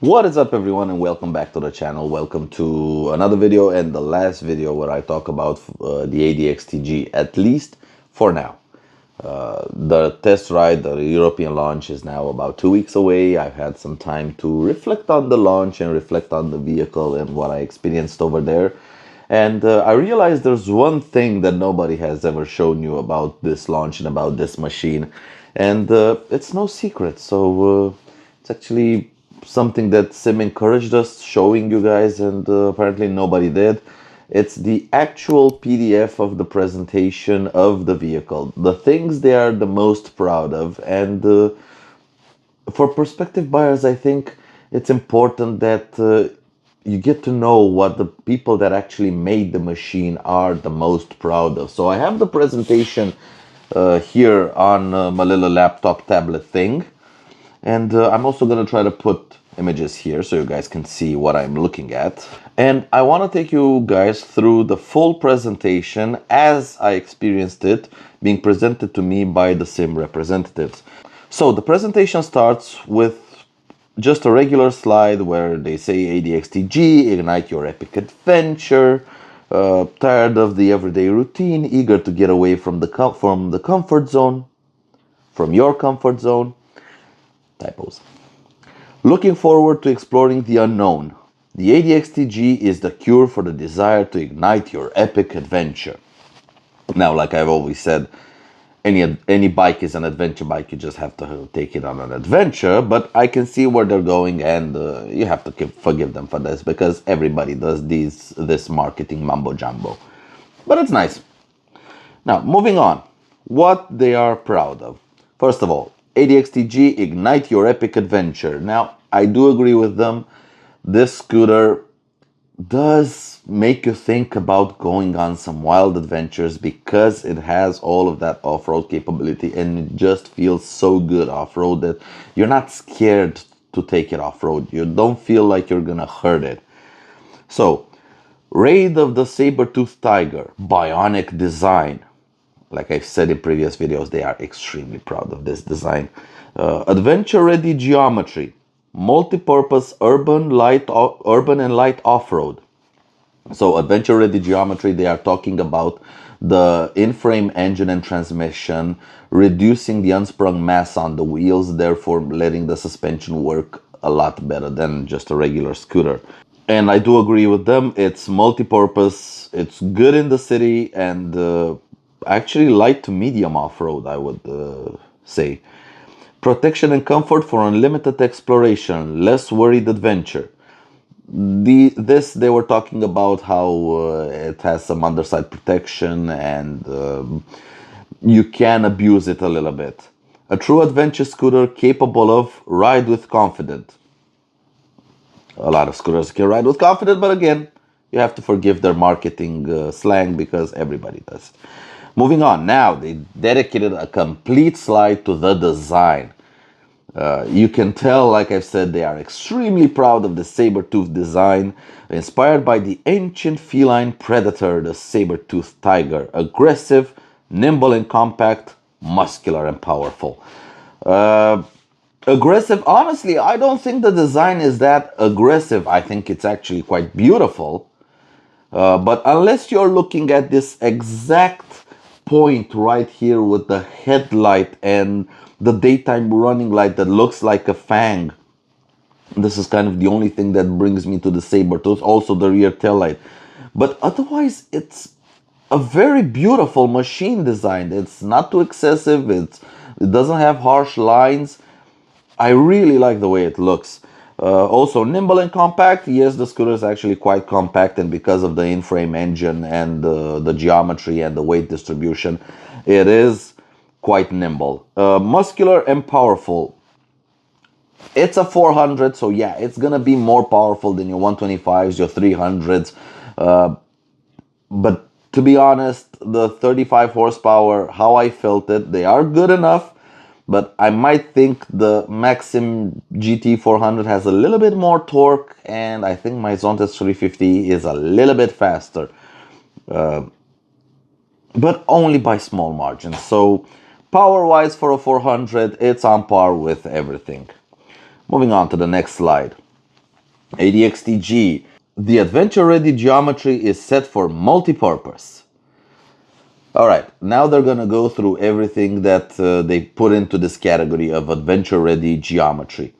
What is up, everyone, and welcome back to the channel. Welcome to another video and the last video where I talk about the ADX TG, at least for now. The test ride, the European launch, is now about 2 weeks away. I've had some time to reflect on the launch and reflect on the vehicle and what I experienced over there. And I realized there's one thing that nobody has ever shown you about this launch and about this machine. And it's no secret. So it's actually something that SYM encouraged us showing you guys, and apparently nobody did. It's the actual PDF of the presentation of the vehicle, the things they are the most proud of. And for prospective buyers, I think it's important that you get to know what the people that actually made the machine are the most proud of. So I have the presentation here on my little laptop tablet thing. And I'm also going to try to put images here so you guys can see what I'm looking at. And I want to take you guys through the full presentation as I experienced it being presented to me by the SYM representatives. So the presentation starts with just a regular slide where they say ADX TG, ignite your epic adventure, tired of the everyday routine, eager to get away from the comfort zone, from your comfort zone. Typos. Looking forward to exploring the unknown. The ADX TG is the cure for the desire to ignite your epic adventure. Now, like I've always said, any bike is an adventure bike. You just have to take it on an adventure. But I can see where they're going, and you have to forgive them for this because everybody does this marketing mumbo jumbo. But it's nice. Now, moving on. What they are proud of. First of all, ADX TG, ignite your epic adventure. Now, I do agree with them. This scooter does make you think about going on some wild adventures because it has all of that off-road capability, and it just feels so good off-road that you're not scared to take it off-road. You don't feel like you're gonna hurt it. So, Raid of the Saber-Toothed Tiger, bionic design. Like I've said in previous videos, they are extremely proud of this design. Adventure-ready geometry, multi-purpose urban and light off-road. So adventure-ready geometry, they are talking about the in-frame engine and transmission, reducing the unsprung mass on the wheels, therefore letting the suspension work a lot better than just a regular scooter. And I do agree with them. It's multi-purpose, it's good in the city, and actually light to medium off-road, I would say. Protection and comfort for unlimited exploration, less worried adventure. They were talking about how it has some underside protection, and you can abuse it a little bit. A true adventure scooter capable of ride with confidence. A lot of scooters can ride with confidence, but again, you have to forgive their marketing slang because everybody does. Moving on, now they dedicated a complete slide to the design. You can tell, like I've said, they are extremely proud of the saber-tooth design, inspired by the ancient feline predator, the saber-toothed tiger. Aggressive, nimble and compact, muscular and powerful. Aggressive, honestly, I don't think the design is that aggressive. I think it's actually quite beautiful. But unless you're looking at this exact point right here with the headlight and the daytime running light that looks like a fang, this is kind of the only thing that brings me to the saber-tooth. Also the rear tail light, but otherwise it's a very beautiful machine design. It's not too excessive, it doesn't have harsh lines. I really like the way it looks. Also nimble and compact. Yes, the scooter is actually quite compact, and because of the in-frame engine and the geometry and the weight distribution, it is quite nimble. Muscular and powerful. It's a 400, so yeah, it's gonna be more powerful than your 125s, your 300s. But to be honest, the 35 horsepower, how I felt it, they are good enough. But I might think the Maxim GT 400 has a little bit more torque, and I think my Zontes 350 is a little bit faster. But only by small margins. So power-wise for a 400, it's on par with everything. Moving on to the next slide. ADX TG. The adventure-ready geometry is set for multi-purpose. All right, now they're gonna go through everything that they put into this category of adventure-ready geometry.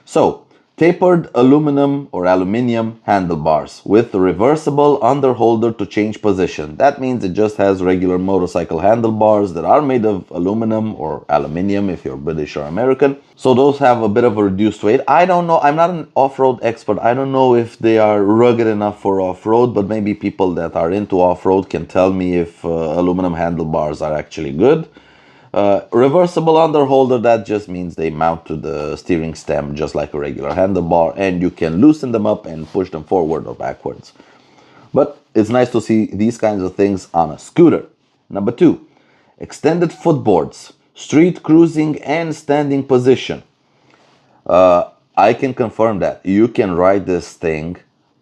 So, tapered aluminum or aluminium handlebars with a reversible underholder to change position. That means it just has regular motorcycle handlebars that are made of aluminum or aluminium if you're British or American. So those have a bit of a reduced weight. I don't know, I'm not an off-road expert. I don't know if they are rugged enough for off-road, but maybe people that are into off-road can tell me if aluminum handlebars are actually good. Reversible underholder, that just means they mount to the steering stem just like a regular handlebar, and you can loosen them up and push them forward or backwards. But it's nice to see these kinds of things on a scooter. Number 2, extended footboards, street cruising and standing position. I can confirm that you can ride this thing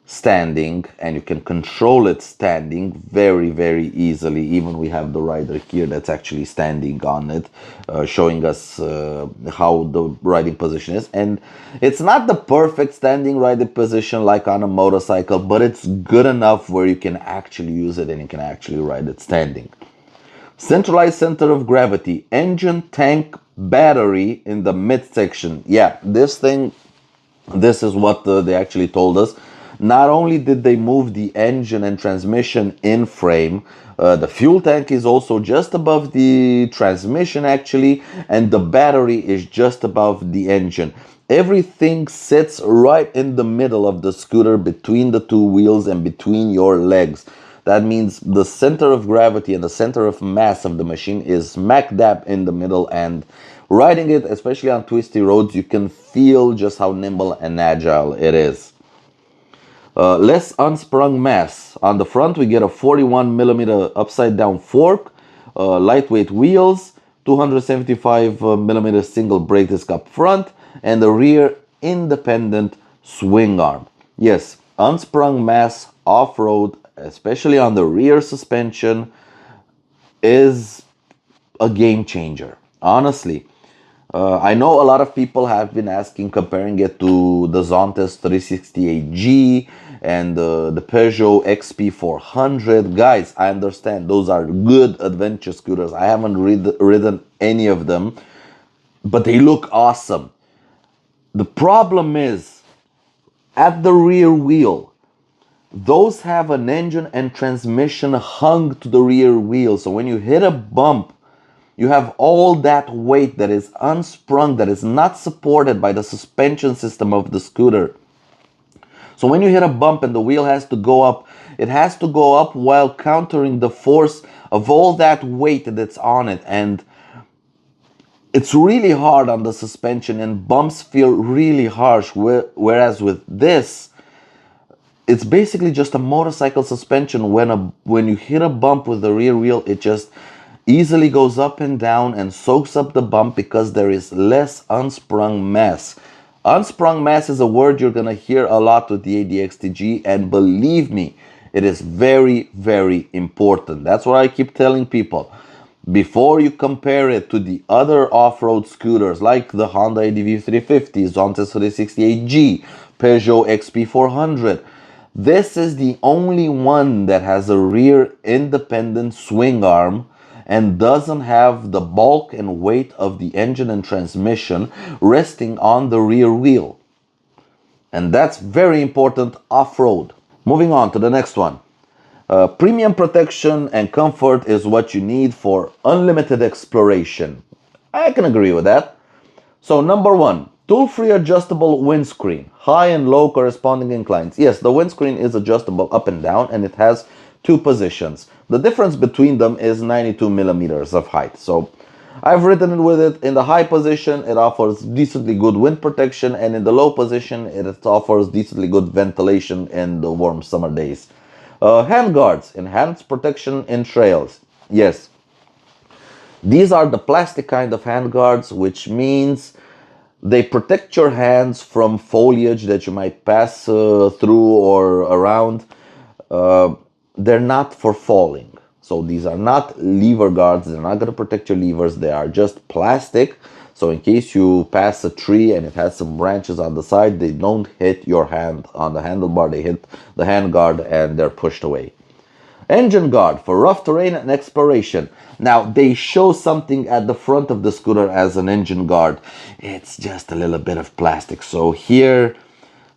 standing, and you can control it standing very easily. Even we have the rider here that's actually standing on it, showing us how the riding position is. And it's not the perfect standing riding position like on a motorcycle, but it's good enough where you can actually use it and you can actually ride it standing. Centralized center of gravity, engine, tank, battery in the midsection. Yeah, this thing, this is what they actually told us. Not only did they move the engine and transmission in frame, the fuel tank is also just above the transmission actually, and the battery is just above the engine. Everything sits right in the middle of the scooter between the two wheels and between your legs. That means the center of gravity and the center of mass of the machine is smack dab in the middle, and riding it, especially on twisty roads, you can feel just how nimble and agile it is. Less unsprung mass. On the front, we get a 41mm upside down fork, lightweight wheels, 275mm single brake disc up front, and the rear independent swing arm. Yes, unsprung mass off-road, especially on the rear suspension, is a game changer. Honestly, I know a lot of people have been asking, comparing it to the Zontes 368G and the Peugeot XP400. Guys, I understand those are good adventure scooters. I haven't ridden any of them, but they look awesome. The problem is, at the rear wheel, those have an engine and transmission hung to the rear wheel. So when you hit a bump, you have all that weight that is unsprung, that is not supported by the suspension system of the scooter. So when you hit a bump and the wheel has to go up, it has to go up while countering the force of all that weight that's on it. And it's really hard on the suspension, and bumps feel really harsh. Whereas with this, it's basically just a motorcycle suspension. When you hit a bump with the rear wheel, it just easily goes up and down and soaks up the bump because there is less unsprung mass. Unsprung mass is a word you're gonna hear a lot with the ADX TG, and believe me, it is very important. That's what I keep telling people. Before you compare it to the other off-road scooters like the Honda ADV 350, Zontes 368G, Peugeot XP400, this is the only one that has a rear independent swing arm and doesn't have the bulk and weight of the engine and transmission resting on the rear wheel. And that's very important off-road. Moving on to the next one. Premium protection and comfort is what you need for unlimited exploration. I can agree with that. So number 1, tool-free adjustable windscreen, high and low corresponding inclines. Yes, the windscreen is adjustable up and down, and it has 2 positions. The difference between them is 92mm of height. So I've ridden with it. In the high position, it offers decently good wind protection, and in the low position, it offers decently good ventilation in the warm summer days. Hand guards, enhanced protection in trails. Yes, these are the plastic kind of hand guards, which means they protect your hands from foliage that you might pass through or around. They're not for falling. So these are not lever guards. They're not going to protect your levers. They are just plastic. So in case you pass a tree and it has some branches on the side, they don't hit your hand on the handlebar, they hit the handguard and they're pushed away. Engine guard for rough terrain and exploration. Now, they show something at the front of the scooter as an engine guard. It's just a little bit of plastic. So here,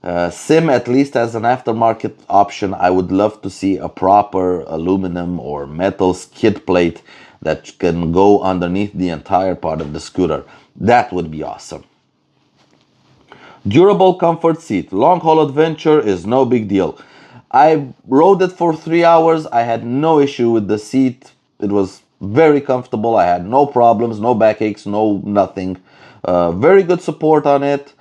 SYM at least as an aftermarket option, I would love to see a proper aluminum or metal skid plate that can go underneath the entire part of the scooter. That would be awesome. Durable comfort seat. Long haul adventure is no big deal. I rode it for 3 hours. I had no issue with the seat. It was very comfortable. I had no problems, no backaches, no nothing. Very good support on it.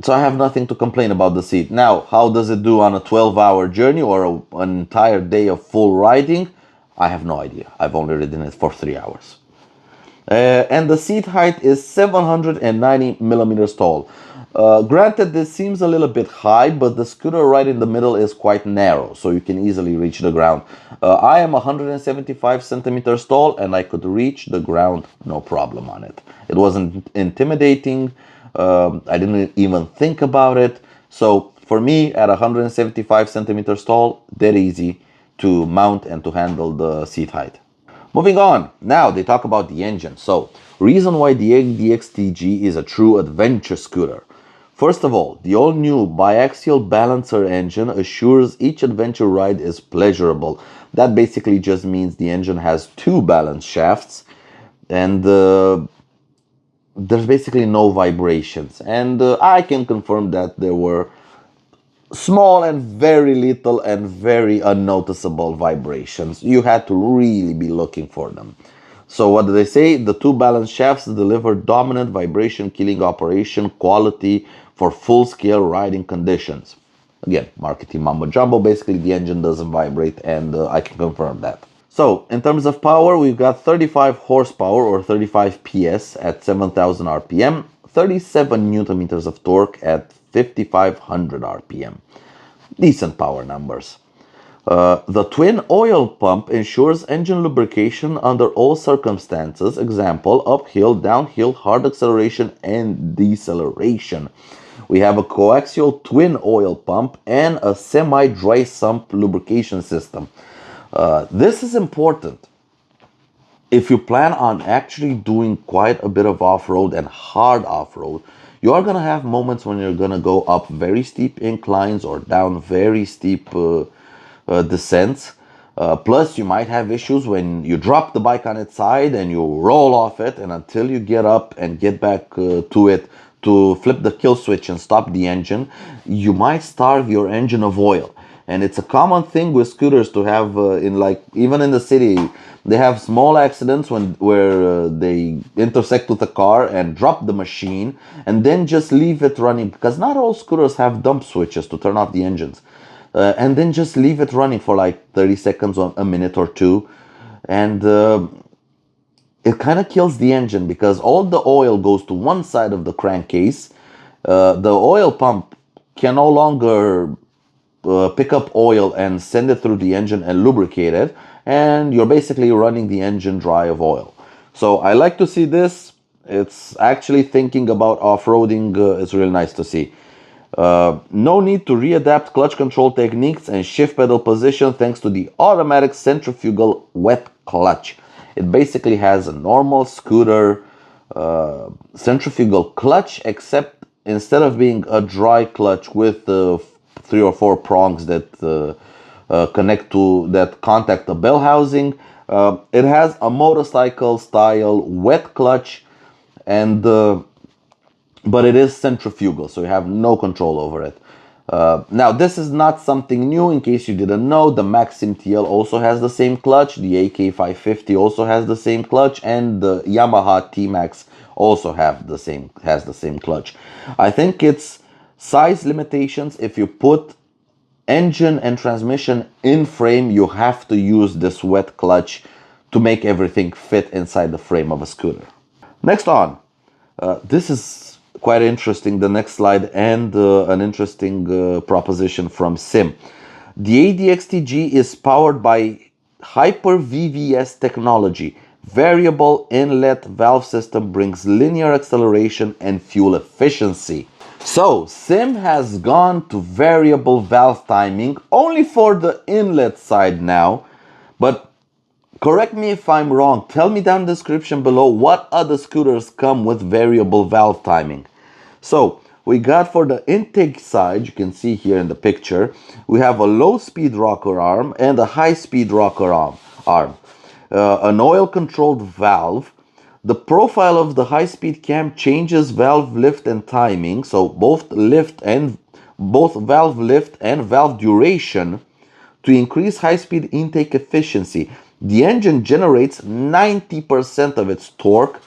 So I have nothing to complain about the seat. Now, how does it do on a 12-hour journey or an entire day of full riding? I have no idea. I've only ridden it for 3 hours. And the seat height is 790 millimeters tall. Granted, this seems a little bit high, but the scooter right in the middle is quite narrow, so you can easily reach the ground. I am 175 centimeters tall, and I could reach the ground no problem on it. It wasn't intimidating. I didn't even think about it. So for me, at 175 centimeters tall, dead easy to mount and to handle the seat height. Moving on, now they talk about the engine. So, reason why the ADX TG is a true adventure scooter. First of all, the all-new biaxial balancer engine assures each adventure ride is pleasurable. That basically just means the engine has 2 balance shafts and there's basically no vibrations. And I can confirm that there were small and very little and very unnoticeable vibrations. You had to really be looking for them. So what do they say? The 2 balance shafts deliver dominant vibration killing operation quality for full-scale riding conditions. Again, marketing mumbo jumbo. Basically, the engine doesn't vibrate, and I can confirm that. So, in terms of power, we've got 35 horsepower or 35 PS at 7,000 RPM, 37 Newton meters of torque at 5,500 RPM. Decent power numbers. The twin oil pump ensures engine lubrication under all circumstances. Example, uphill, downhill, hard acceleration, and deceleration. We have a coaxial twin oil pump and a semi-dry sump lubrication system. This is important. If you plan on actually doing quite a bit of off-road and hard off-road, you are going to have moments when you're going to go up very steep inclines or down very steep descents. Plus, you might have issues when you drop the bike on its side and you roll off it, and until you get up and get back to it to flip the kill switch and stop the engine, you might starve your engine of oil. And it's a common thing with scooters to have even in the city, they have small accidents where they intersect with a car and drop the machine and then just leave it running, because not all scooters have dump switches to turn off the engines. And then just leave it running for like 30 seconds or a minute or two. And it kind of kills the engine because all the oil goes to one side of the crankcase. The oil pump can no longer pick up oil and send it through the engine and lubricate it, and you're basically running the engine dry of oil. So I like to see this. It's actually thinking about off-roading. It's really nice to see. No need to readapt clutch control techniques and shift pedal position thanks to the automatic centrifugal wet clutch. It basically has a normal scooter centrifugal clutch, except instead of being a dry clutch with 3 or 4 prongs that contact the bell housing, it has a motorcycle style wet clutch, and but it is centrifugal, so you have no control over it. Now, this is not something new. In case you didn't know, the Maxim TL also has the same clutch, the AK550 also has the same clutch, and the Yamaha T-Max also has the same clutch. I think it's size limitations. If you put engine and transmission in frame, you have to use this wet clutch to make everything fit inside the frame of a scooter. Next on, this is quite interesting, the next slide, and an interesting proposition from SYM. The ADX TG is powered by Hyper VVS technology. Variable inlet valve system brings linear acceleration and fuel efficiency. So SYM has gone to variable valve timing only for the inlet side now, but correct me if I'm wrong. Tell me down in the description below what other scooters come with variable valve timing. So we got for the intake side, you can see here in the picture, we have a low speed rocker arm and a high speed rocker arm. An oil controlled valve. The profile of the high speed cam changes valve lift and timing. So both valve lift and valve duration to increase high speed intake efficiency. The engine generates 90% of its torque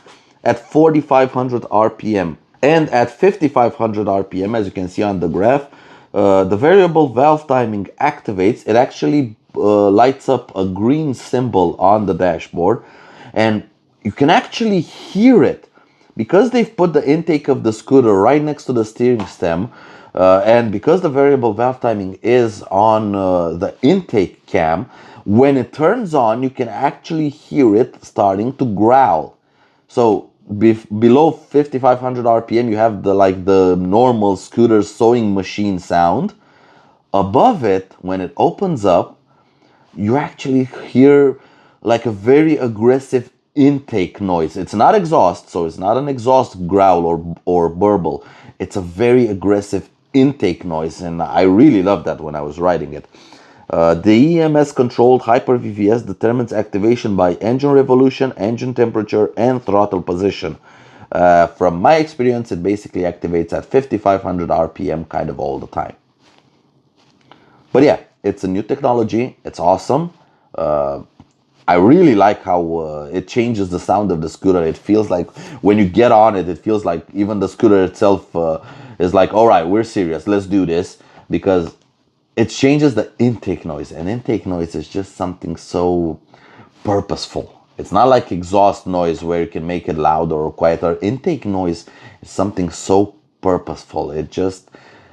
at 4,500 RPM. And at 5,500 RPM, as you can see on the graph, the variable valve timing activates. It actually lights up a green symbol on the dashboard. And you can actually hear it because they've put the intake of the scooter right next to the steering stem. And because the variable valve timing is on the intake cam, when it turns on, you can actually hear it starting to growl. So below 5,500 RPM, you have the normal scooter sewing machine sound. Above it, when it opens up, you actually hear like a very aggressive intake noise. It's not exhaust, so it's not an exhaust growl or burble. It's a very aggressive intake noise, and I really loved that when I was riding it. The EMS controlled Hyper VVS determines activation by engine revolution, engine temperature, and throttle position. From my experience, it basically activates at 5,500 RPM kind of all the time. But yeah, it's a new technology. It's awesome. I really like how it changes the sound of the scooter. It feels like when you get on it, it feels like even the scooter itself is like, all right, we're serious. Let's do this, because it changes the intake noise, and intake noise is just something so purposeful. It's not like exhaust noise where you can make it louder or quieter. Intake noise is something so purposeful. It just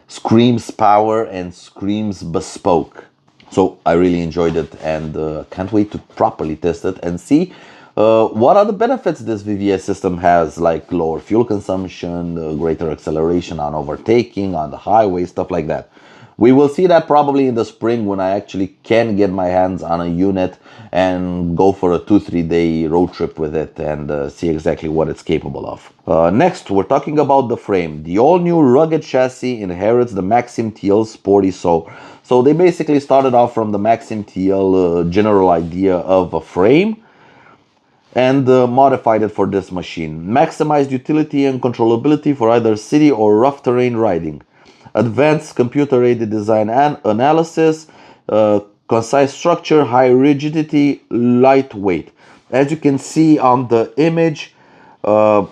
screams power and screams bespoke. So I really enjoyed it, and can't wait to properly test it and see what are the benefits this VVS system has, like lower fuel consumption, greater acceleration on overtaking, on the highway, stuff like that. We will see that probably in the spring when I actually can get my hands on a unit and go for a 2-3 day road trip with it and see exactly what it's capable of. Next, we're talking about the frame. The all-new rugged chassis inherits the Maxim TL Sporty Soul. So they basically started off from the Maxim TL general idea of a frame and modified it for this machine. Maximized utility and controllability for either city or rough terrain riding. Advanced computer-aided design and analysis, concise structure, high rigidity, lightweight. As you can see on the image, the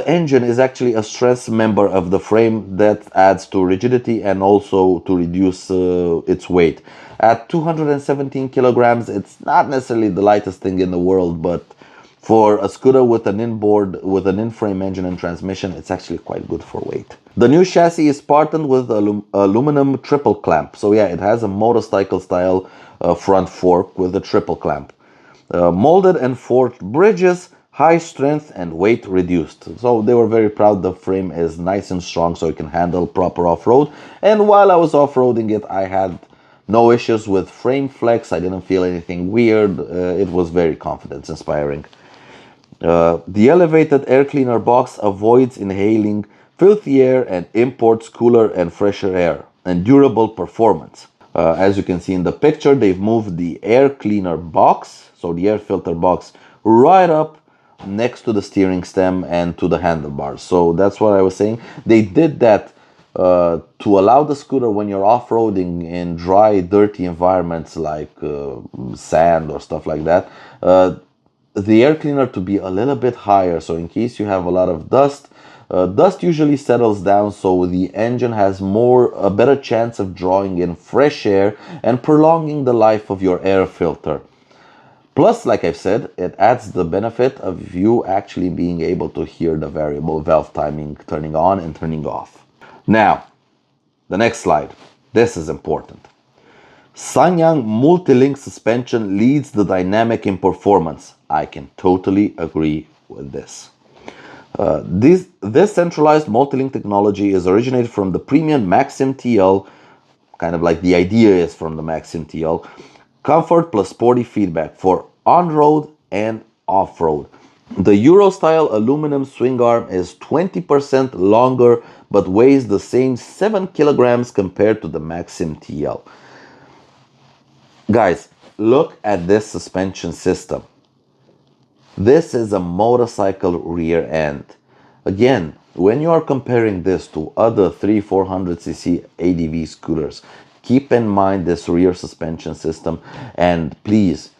engine is actually a stress member of the frame that adds to rigidity and also to reduce its weight. At 217 kilograms, it's not necessarily the lightest thing in the world, but for a scooter with an in-frame engine and transmission, it's actually quite good for weight. The new chassis is partnered with aluminum triple clamp. So yeah, it has a motorcycle style front fork with a triple clamp. Molded and forged bridges, high strength and weight reduced. So they were very proud the frame is nice and strong so it can handle proper off-road. And while I was off-roading it, I had no issues with frame flex. I didn't feel anything weird. It was very confidence inspiring. The elevated air cleaner box avoids inhaling filthy air and imports cooler and fresher air and durable performance. As you can see in the picture, they've moved the air cleaner box, so the air filter box, right up next to the steering stem and to the handlebars. So that's what I was saying. They did that to allow the scooter, when you're off-roading in dry, dirty environments like sand or stuff like that, the air cleaner to be a little bit higher, so in case you have a lot of dust, dust usually settles down, so the engine has a better chance of drawing in fresh air and prolonging the life of your air filter. Plus, like I've said, it adds the benefit of you actually being able to hear the variable valve timing turning on and turning off. Now, the next slide. This is important. Sanyang multi-link suspension leads the dynamic in performance. I can totally agree with this. This centralized multi-link technology is originated from the premium Maxim TL, kind of like the idea is from the Maxim TL. Comfort plus sporty feedback for on-road and off-road. The Euro-style aluminum swing arm is 20% longer but weighs the same 7 kilograms compared to the Maxim TL. Guys, look at this suspension system. This is a motorcycle rear end. Again, when you are comparing this to other 300-400cc ADV scooters, keep in mind this rear suspension system, and please,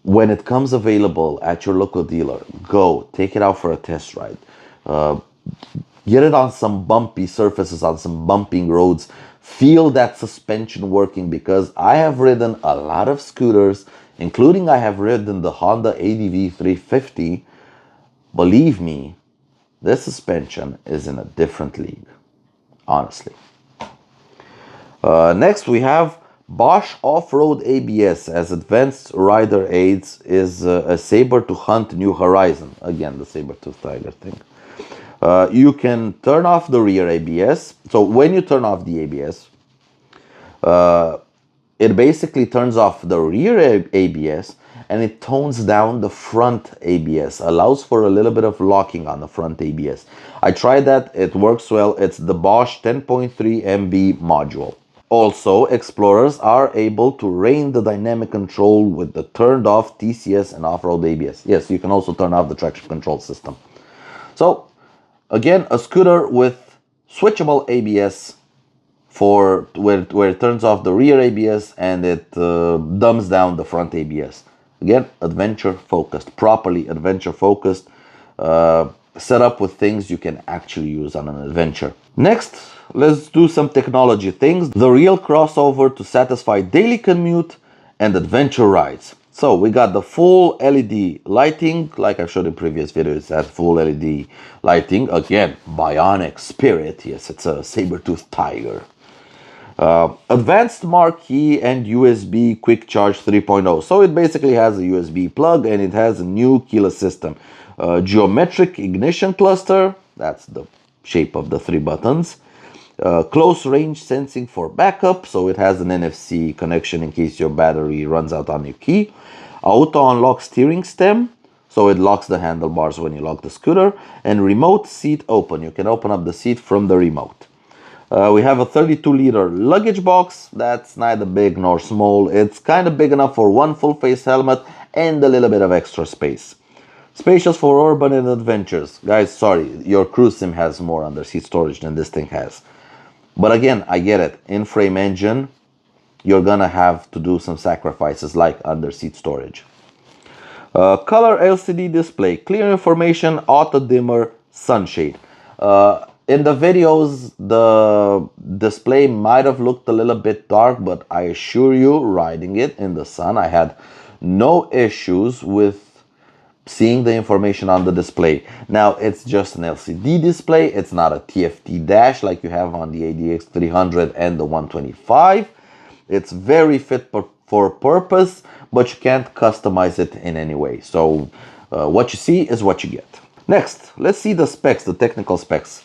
when it comes available at your local dealer, go take it out for a test ride. Get it on some bumpy surfaces, on some bumping roads. Feel that suspension working, because I have ridden a lot of scooters, including I have ridden the Honda ADV 350. Believe me, this suspension is in a different league, honestly. Next we have Bosch Off-Road ABS as advanced rider aids is a saber to hunt new horizon. Again, the saber-tooth tiger thing. You can turn off the rear ABS. So when you turn off the ABS, it basically turns off the rear ABS and it tones down the front ABS, allows for a little bit of locking on the front ABS. I tried that, it works well. It's the Bosch 10.3 MB module. Also, explorers are able to rein the dynamic control with the turned off TCS and off-road ABS. Yes, you can also turn off the traction control system. So again, a scooter with switchable ABS for where it turns off the rear ABS and it dumbs down the front ABS. Again, adventure focused, properly adventure focused, set up with things you can actually use on an adventure. Next, let's do some technology things. The real crossover to satisfy daily commute and adventure rides. So we got the full LED lighting, like I showed in previous videos, that full LED lighting. Again, bionic spirit. Yes, it's a saber-toothed tiger. Advanced marquee and USB quick charge 3.0. So it basically has a USB plug and it has a new keyless system. Geometric ignition cluster, that's the shape of the 3 buttons. Close range sensing for backup, so it has an NFC connection in case your battery runs out on your key. Auto unlock steering stem, so it locks the handlebars when you lock the scooter. And remote seat open, you can open up the seat from the remote. We have a 32-liter luggage box. That's neither big nor small. It's kind of big enough for one full face helmet and a little bit of extra space. Spacious for urban and adventures. Guys, sorry, your cruise sim has more under seat storage than this thing has. But again, I get it. In-frame engine, you're gonna have to do some sacrifices like under seat storage. Color LCD display, clear information, auto dimmer, sunshade. In the videos, the display might have looked a little bit dark, but I assure you, riding it in the sun, I had no issues with seeing the information on the display. Now, it's just an LCD display. It's not a TFT dash like you have on the ADX 300 and the 125. It's very fit for purpose, but you can't customize it in any way. So what you see is what you get. Next, let's see the specs, the technical specs.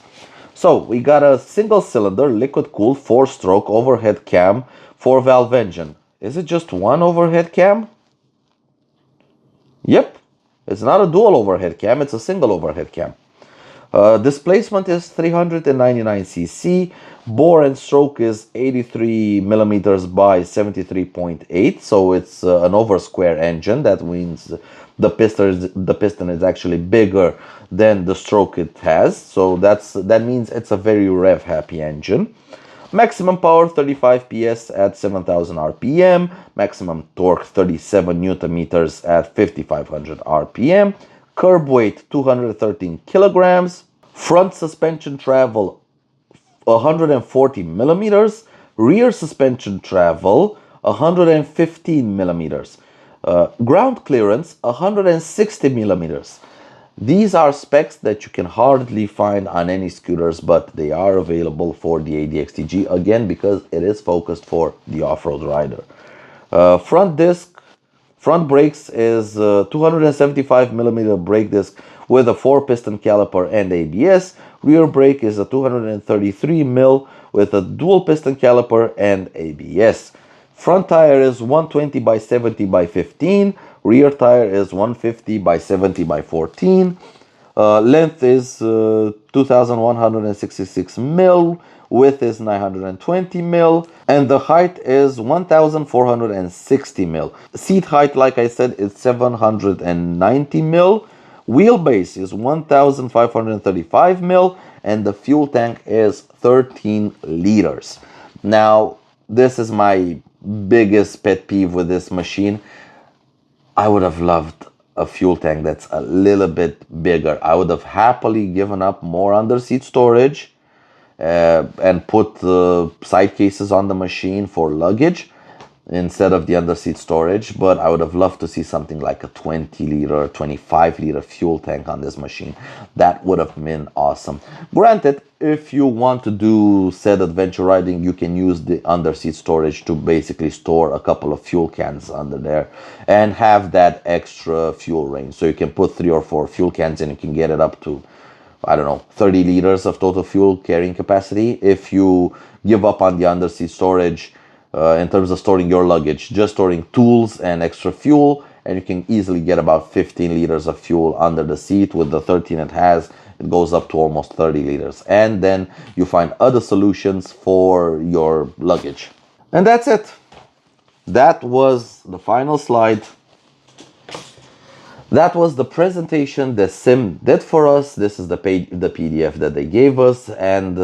So we got a single cylinder, liquid cooled, 4-stroke overhead cam, 4-valve engine. Is it just one overhead cam? Yep. It's not a dual overhead cam, it's a single overhead cam. Displacement is 399cc. Bore and stroke is 83 millimeters by 73.8. So it's an over square engine. That means the piston is actually bigger than the stroke it has. So that means it's a very rev happy engine. Maximum power 35 PS at 7000 RPM. Maximum torque 37 Newton meters at 5500 RPM. Curb weight 213 kilograms. Front suspension travel 140 millimeters. Rear suspension travel 115 millimeters. Ground clearance 160 millimeters. These are specs that you can hardly find on any scooters, but they are available for the ADX TG, again, because it is focused for the off-road rider. Front brakes is 275 millimeter brake disc with a 4-piston caliper and ABS. Rear brake is a 233 mil with a dual piston caliper and ABS. Front tire is 120 by 70 by 15. Rear tire is 150 by 70 by 14. Length is 2166 mil. Width is 920 mil. And the height is 1460 mil. Seat height, like I said, is 790 mil. Wheelbase is 1535 mil. And the fuel tank is 13 liters. Now, this is my biggest pet peeve with this machine. I would have loved a fuel tank that's a little bit bigger. I would have happily given up more under seat storage and put side cases on the machine for luggage instead of the under seat storage, but I would have loved to see something like a 20 liter, 25 liter fuel tank on this machine. That would have been awesome. Granted, if you want to do said adventure riding, you can use the under seat storage to basically store a couple of fuel cans under there and have that extra fuel range. So you can put 3 or 4 fuel cans and you can get it up to, I don't know, 30 liters of total fuel carrying capacity. If you give up on the under seat storage, in terms of storing your luggage, just storing tools and extra fuel, and you can easily get about 15 liters of fuel under the seat. With the 13 it has, it goes up to almost 30 liters. And then you find other solutions for your luggage. And that's it. That was the final slide. That was the presentation that SYM did for us. This is the PDF that they gave us, and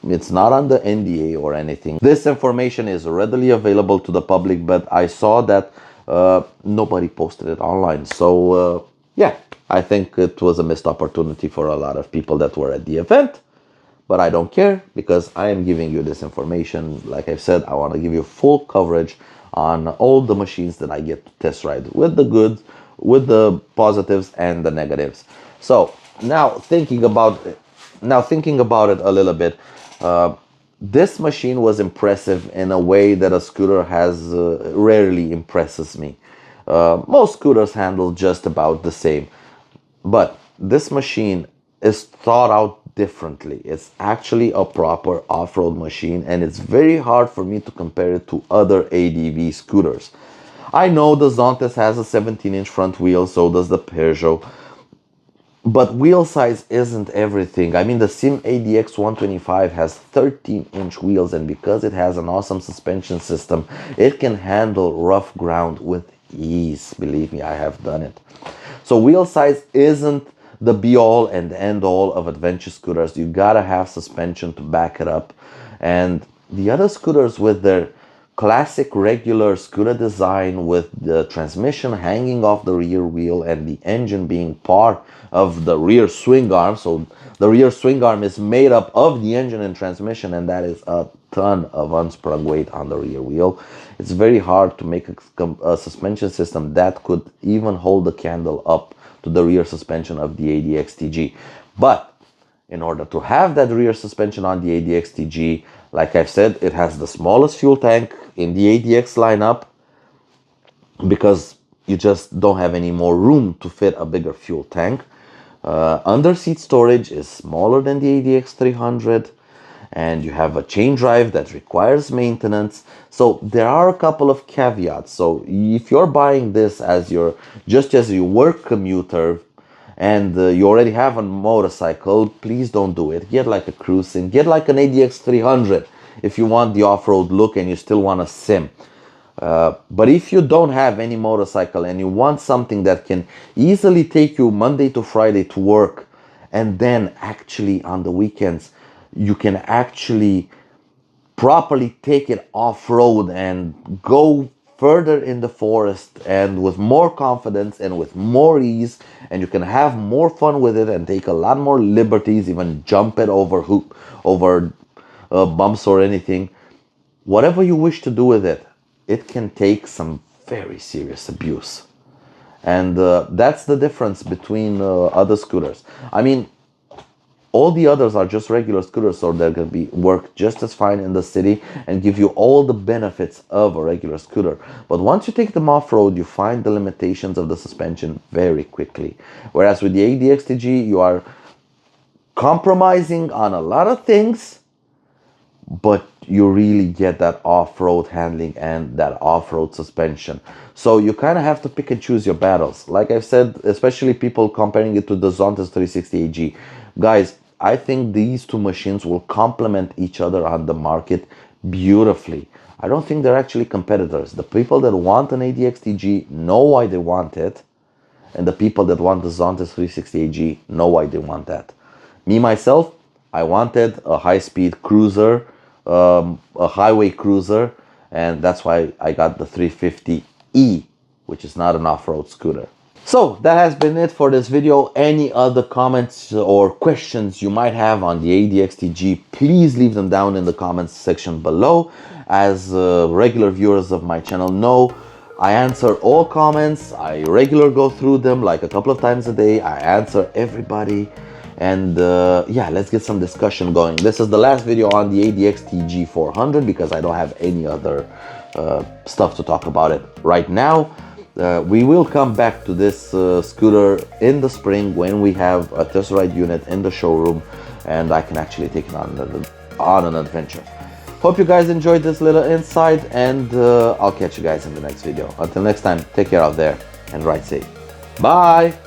it's not under NDA or anything. This information is readily available to the public, but I saw that nobody posted it online. So yeah, I think it was a missed opportunity for a lot of people that were at the event. But I don't care, because I am giving you this information. Like I've said, I want to give you full coverage on all the machines that I get to test ride, with the good, with the positives and the negatives. So now thinking about it a little bit, this machine was impressive in a way that a scooter has rarely impresses me. Most scooters handle just about the same, but this machine is thought out differently. It's actually a proper off-road machine, and it's very hard for me to compare it to other ADV scooters. I know the Zontes has a 17-inch front wheel, so does the Peugeot, but wheel size isn't everything. I mean, the SYM ADX 125 has 13-inch wheels, and because it has an awesome suspension system, it can handle rough ground with ease. Believe me, I have done it. So wheel size isn't the be-all and end-all of adventure scooters. You gotta have suspension to back it up. And the other scooters, with their classic regular scooter design, with the transmission hanging off the rear wheel and the engine being part of the rear swing arm, so the rear swing arm is made up of the engine and transmission, and that is a ton of unsprung weight on the rear wheel. It's very hard to make a suspension system that could even hold the candle up to the rear suspension of the ADX TG. But in order to have that rear suspension on the ADX TG, like I've said, it has the smallest fuel tank in the ADX lineup, because you just don't have any more room to fit a bigger fuel tank. Under seat storage is smaller than the ADX 300, and you have a chain drive that requires maintenance. So there are a couple of caveats. So if you're buying this as your work commuter, and you already have a motorcycle, please don't do it. Get like a cruising, get like an ADX 300 if you want the off-road look and you still want a SYM. But if you don't have any motorcycle and you want something that can easily take you Monday to Friday to work, and then actually on the weekends you can actually properly take it off-road and go further in the forest, and with more confidence and with more ease, and you can have more fun with it and take a lot more liberties, even jump it over bumps or anything. Whatever you wish to do with it, it can take some very serious abuse. And that's the difference between other scooters. I mean, all the others are just regular scooters, so they're going to be work just as fine in the city and give you all the benefits of a regular scooter. But once you take them off-road, you find the limitations of the suspension very quickly. Whereas with the ADX TG, you are compromising on a lot of things, but you really get that off-road handling and that off-road suspension. So you kind of have to pick and choose your battles. Like I've said, especially people comparing it to the Zontas 360 AG. Guys, I think these two machines will complement each other on the market beautifully. I don't think they're actually competitors. The people that want an ADX TG know why they want it, and the people that want the Zontas 360 AG know why they want that. Me, myself, I wanted a high-speed cruiser, a highway cruiser, and that's why I got the 350E, which is not an off-road scooter. So that has been it for this video. Any other comments or questions you might have on the ADX TG, please leave them down in the comments section below. As regular viewers of my channel know, I answer all comments. I regularly go through them like a couple of times a day. I answer everybody. And yeah, let's get some discussion going. This is the last video on the ADX TG 400 because I don't have any other stuff to talk about it right now. We will come back to this scooter in the spring when we have a test ride unit in the showroom and I can actually take it on an adventure. Hope you guys enjoyed this little insight, and I'll catch you guys in the next video. Until next time, take care out there and ride safe. Bye!